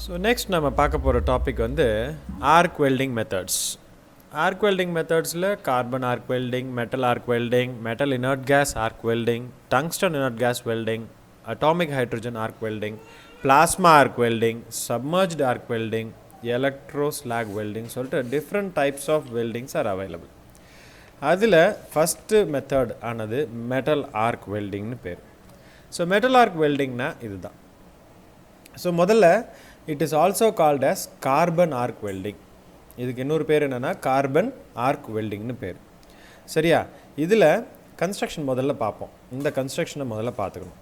So next நம்ம பார்க்க போகிற டாபிக் வந்து arc welding methods. Arc welding மெத்தட்ஸில் carbon arc welding, metal arc welding, metal inert gas arc welding, tungsten inert gas welding, atomic hydrogen arc welding, plasma arc welding, submerged arc welding, electroslag welding சொல்லிட்டு different types of weldings are available. அதில் first method ஆனது metal arc வெல்டிங்னு பேர். So metal arc வெல்டிங்னா இதுதான். So முதல்ல it is also called as carbon arc welding. இதுக்கு இன்னொரு பேர் என்னென்னா கார்பன் ஆர்க் வெல்டிங்னு பேர். சரியா? இதில் கன்ஸ்ட்ரக்ஷன் முதல்ல பார்ப்போம். இந்த கன்ஸ்ட்ரக்ஷனை முதல்ல பார்த்துக்கணும்.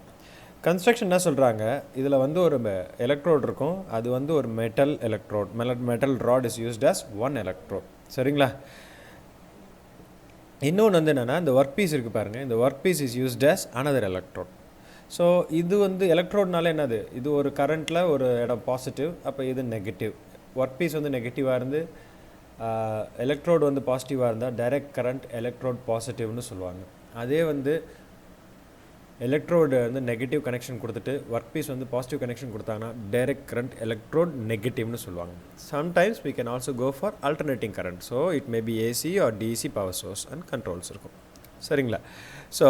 கன்ஸ்ட்ரக்ஷன் என்ன சொல்கிறாங்க, இதில் வந்து ஒரு எலக்ட்ரோட் இருக்கும். அது வந்து ஒரு metal electrode. Metal rod is used as one electrode. சரிங்களா? இன்னொன்று வந்து என்னென்னா இந்த ஒர்க் பீஸ் இருக்குது பாருங்கள், இந்த work piece is used as another electrode. So இது வந்து எலக்ட்ரோட்னால என்னது, இது ஒரு கரண்ட்டில் ஒரு இடம் பாசிட்டிவ், அப்போ இது நெகட்டிவ். ஒர்க் பீஸ் வந்து நெகட்டிவாக இருந்து எலக்ட்ரோடு வந்து பாசிட்டிவாக இருந்தால் டைரக்ட் கரண்ட் எலக்ட்ரோட் பாசிட்டிவ்னு சொல்லுவாங்க. அதே வந்து எலக்ட்ரோடு வந்து நெகட்டிவ் கனெக்ஷன் கொடுத்துட்டு ஒர்க் பீஸ் வந்து பாசிட்டிவ் கனெக்ஷன் கொடுத்தாங்கன்னா டைரக்ட் கரண்ட் எலக்ட்ரோட் நெகட்டிவ்னு சொல்லுவாங்க. Sometimes we can also go for alternating current. So it may be AC or DC power source and controls இருக்கும். சரிங்களா? ஸோ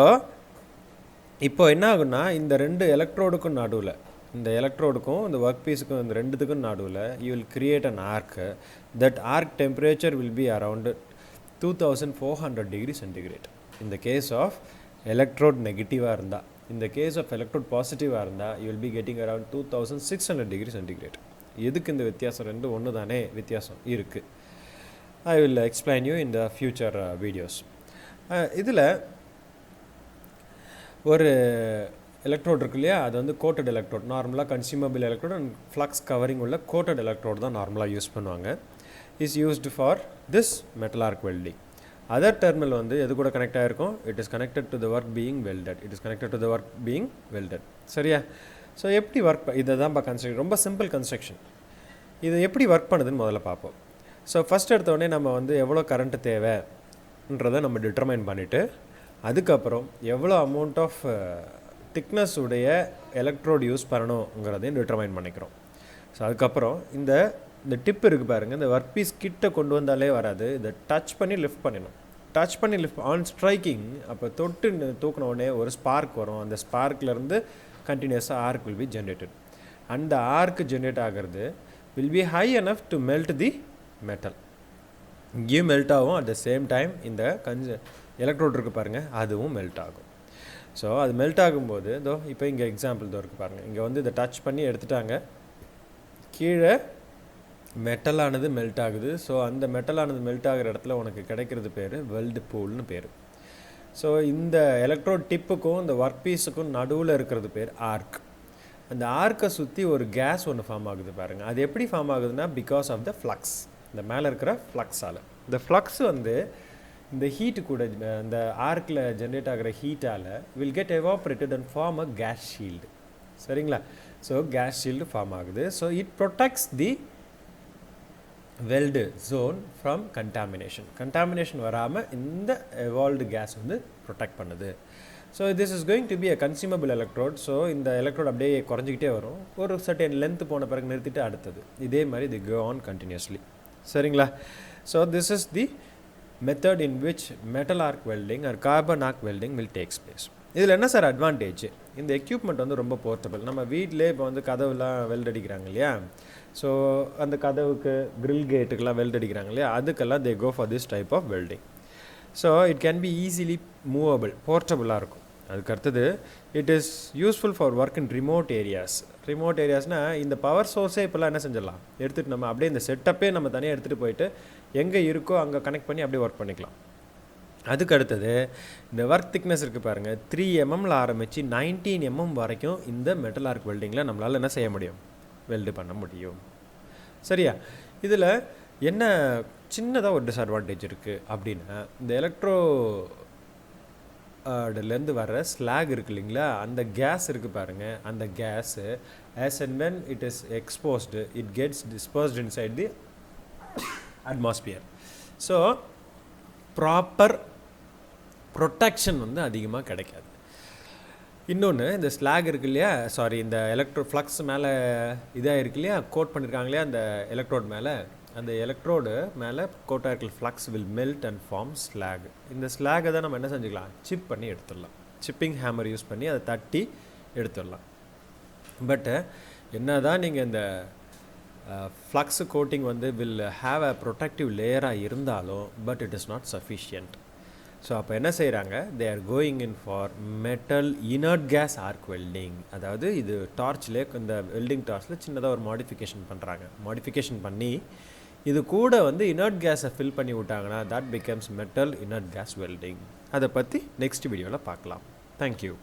இப்போ என்ன ஆகுன்னா, இந்த ரெண்டு எலக்ட்ரோடுக்கும் நடுவில், இந்த எலக்ட்ரோடுக்கும் இந்த ஒர்க் பீஸுக்கும் இந்த ரெண்டுத்துக்கும் நடுவில் you will create an arc. That arc temperature will be around 2400 degree centigrade. இந்த கேஸ் ஆஃப் எலக்ட்ரோட் நெகட்டிவாக இருந்தால், இந்த கேஸ் ஆஃப் எலக்ட்ரோட் பாசிட்டிவாக இருந்தால் you will be getting around 2600 degree centigrade. எதுக்கு இந்த வித்தியாசம்? ரெண்டு ஒன்று தானே வித்தியாசம் இருக்குது. I will explain you in the future videos. இதில் ஒரு எலக்ட்ரோட் இருக்கு இல்லையா, அது வந்து கோட்டட் எலக்ட்ரோட். நார்மலாக consumable electrode and flux covering உள்ள கோட்டட் எலக்ட்ரோட் தான் நார்மலாக யூஸ் பண்ணுவாங்க. Is used for this metal arc welding. Other terminal வந்து எது கூட கனெக்ட் ஆகிருக்கும்? It is connected to the work being welded. It is connected to the work being welded. சரியா? So எப்படி ஒர்க், இதை தான் கன்ஸ்ட்ரக்ஷன், ரொம்ப சிம்பிள் கன்ஸ்ட்ரக்ஷன். இது எப்படி ஒர்க் பண்ணுதுன்னு முதல்ல பார்ப்போம். ஸோ ஃபஸ்ட் எடுத்தோடனே நம்ம வந்து எவ்வளோ கரண்ட்டு தேவைன்றதை நம்ம டிட்டர்மைன் பண்ணிவிட்டு, அதுக்கப்புறம் எவ்வளோ அமௌண்ட் ஆஃப் திக்னஸ் உடைய எலக்ட்ரோட் யூஸ் பண்ணணுங்கிறதையும் டிட்டர்மைன் பண்ணிக்கிறோம். ஸோ அதுக்கப்புறம் இந்த டிப் இருக்குது பாருங்கள், இந்த ஒர்க் பீஸ் கிட்ட கொண்டு வந்தாலே வராது, இதை டச் பண்ணி லிஃப்ட் பண்ணிடணும். டச் பண்ணி லிஃப்ட் ஆன் ஸ்ட்ரைக்கிங், அப்போ தொட்டு தூக்கின உடனே ஒரு ஸ்பார்க் வரும். அந்த ஸ்பார்க்லேருந்து கண்டினியூஸாக ஆர்க் வில் பி ஜென்ரேட்டட். அந்த ஆர்க் ஜென்ரேட் ஆகிறது will be high enough to melt the metal. இங்கேயும் மெல்ட் ஆகும், அட் த சேம் டைம் இந்த எலக்ட்ரோட் இருக்குது பாருங்கள், அதுவும் மெல்ட் ஆகும். ஸோ அது மெல்ட் ஆகும்போது இப்போ இங்கே எக்ஸாம்பிள் இருக்குது பாருங்கள், இங்கே வந்து இதை டச் பண்ணி எடுத்துட்டாங்க, கீழே மெட்டலானது மெல்ட் ஆகுது. ஸோ அந்த மெட்டலானது மெல்ட் ஆகிற இடத்துல உனக்கு கிடைக்கிறது பேர் வெல்டு பூல்னு பேர். ஸோ இந்த எலக்ட்ரோட் டிப்புக்கும் இந்த ஒர்க் பீஸுக்கும் நடுவில் இருக்கிறது பேர் ஆர்க். அந்த ஆர்க்கை சுற்றி ஒரு கேஸ் ஒன்று ஃபார்ம் ஆகுது பாருங்கள். அது எப்படி ஃபார்ம் ஆகுதுன்னா, பிகாஸ் ஆஃப் த ஃப்ளக்ஸ், இந்த மேலே இருக்கிற ஃப்ளக்ஸால். இந்த ஃப்ளக்ஸ் வந்து இந்த ஹீட்டு கூட, இந்த ஆர்க்கில் ஜென்ரேட் ஆகிற ஹீட்டால் will get evaporated and form a gas shield. சரிங்களா? ஸோ கேஸ் ஷீல்டு ஃபார்ம் ஆகுது. So it protects the weld zone from contamination. Contamination வராமல் இந்த எவால்வ்டு கேஸ் வந்து ப்ரொடெக்ட் பண்ணுது. So this is going to be a consumable electrode. So இந்த electrode அப்படியே குறைஞ்சிக்கிட்டே வரும். ஒரு சர்டன் லென்த் போன பிறகு நிறுத்திட்டு அடுத்தது, இதே மாதிரி தி கோ ஆன் கண்டினியூஸ்லி. சரிங்களா? So this is the method in which metal arc welding or carbon arc welding will takes place. இதில் என்ன சார் அட்வான்டேஜ்? இந்த எக்யூப்மெண்ட் வந்து ரொம்ப போர்ட்டபிள். நம்ம வீட்டிலே இப்போ வந்து கதவுலாம் வெல்ட் அடிக்கிறாங்க இல்லையா, ஸோ அந்த கதவுக்கு கிரில் கேட்டுக்கெலாம் வெல்ட் அடிக்கிறாங்க இல்லையா, அதுக்கெல்லாம் they go for this type of welding. So it can be easily movable, போர்ட்டபுளாக இருக்கும். அதுக்கு அடுத்தது it is useful for work in remote areas. Remote ஏரியாஸ்னால் இந்த பவர் சோர்ஸே இப்போல்லாம் என்ன செஞ்சிடலாம், எடுத்துகிட்டு நம்ம அப்படியே இந்த செட்டப்பே நம்ம தனியாக எடுத்துகிட்டு போயிட்டு எங்கே இருக்கோ அங்கே கனெக்ட் பண்ணி அப்படியே ஒர்க் பண்ணிக்கலாம். அதுக்கு அடுத்தது இந்த ஒர்க் திக்னஸ் இருக்குது பாருங்கள், 3 mm ஆரம்பித்து 19 mm வரைக்கும் இந்த மெட்டல் ஆர்க் வெல்டிங்கில் நம்மளால் என்ன செய்ய முடியும், வெல்டு பண்ண முடியும். சரியா? இதில் என்ன சின்னதாக ஒரு டிஸ்அட்வான்டேஜ் இருக்குது அப்படின்னா, இந்த எலக்ட்ரோலேருந்து வர்ற ஸ்லாக் இருக்குது இல்லைங்களா, அந்த கேஸ் இருக்குது பாருங்கள், அந்த case as and when it is exposed, it gets dispersed inside the atmosphere. So proper protection வந்து அதிகமாக கிடைக்காது. இன்னொன்று இந்த ஸ்லாக் இருக்கு இல்லையா, சாரி இந்த ஃப்ளக்ஸ் மேலே இதாக இருக்கு இல்லையா, கோட் பண்ணியிருக்காங்க இல்லையா அந்த எலக்ட்ரோட் மேலே, அந்த எலக்ட்ரோடு மேலே கோட்டாக இருக்கிற flux will melt and form slag. இந்த ஸ்லாகை தான் நம்ம என்ன செஞ்சுக்கலாம், சிப் பண்ணி எடுத்துடலாம். சிப்பிங் ஹேமர் யூஸ் பண்ணி அதை தட்டி எடுத்துடலாம். பட்டு என்ன தான் நீங்கள் இந்த ஃப்ளக்ஸ் கோட்டிங் வந்து வில் ஹாவ் அ ப்ரொடெக்டிவ் லேயராக இருந்தாலும் but it is not sufficient. So அப்போ என்ன செய்கிறாங்க, they are going in for metal inert gas arc welding. அதாவது இது டார்ச்லேயே இந்த வெல்டிங் டார்ச்சில் சின்னதாக ஒரு மாடிஃபிகேஷன் பண்ணி இது கூட வந்து இனர்ட் கேஸை ஃபில் பண்ணி விட்டாங்கன்னா that becomes metal inert gas welding. அதை பற்றி நெக்ஸ்ட் வீடியோவில் பார்க்கலாம். தேங்க்யூ.